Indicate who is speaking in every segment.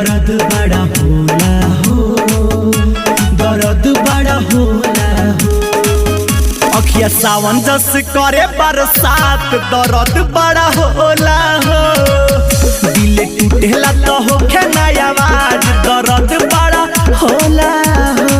Speaker 1: दर्द बड़ा होला हो, दर्द बड़ा होला हो। अखिया सावन जस करे बरसात, दर्द बड़ा होला हो। दिल टूटेला तो होखे ना आवाज, दर्द बड़ा होला हो।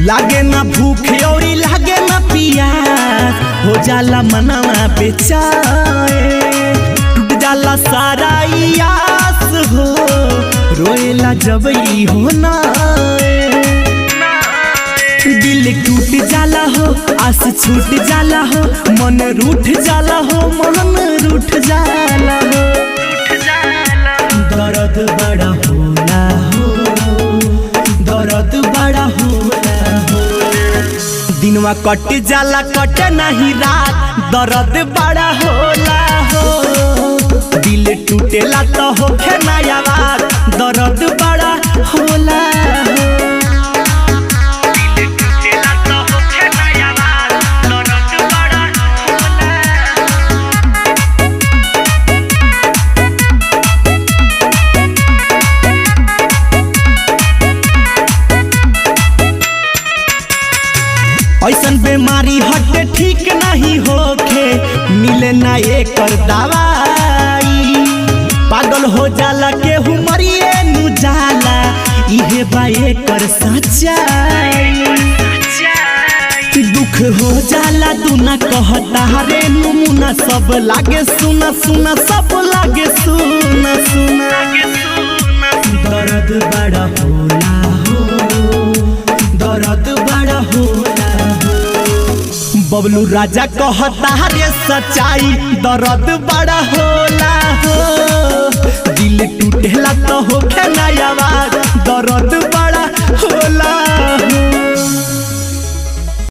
Speaker 1: लागे ना भूख और लागे ना पियास, हो जाला मनवा बेचैन, टूट जाला सारा आस हो, रोएला जब ई होना। दिल टूट जाला हो, आस छूट जाला हो, मन रूठ जाला हो, मन रूठ जाला हो। दर्द बड़ा होला हो, दर्द बड़ा होला। दिनवा कट जाला कट नहीं रात, दर्द बड़ा होला हो। दिल टूटेला तो होखे ना आवाज, दर्द बड़ा होला हो। ऐसन बीमारी हटे ठीक नहीं होखे, मिले ना एकर दवाई। पागल हो जाला केहू मरिए नु जाला, इहे बा एकर सच्चाई। दुख हो जाला दुना कहता रे नमुना, सब लागे सुना सुना, सब लागे सुना सुना। दर्द बड़ा होला हो, दर्द बड़ा होला। बबलू राजा कहता रे सच्चाई, दर्द बड़ा होला हो। दिल टूटेला तो होखे ना आवाज,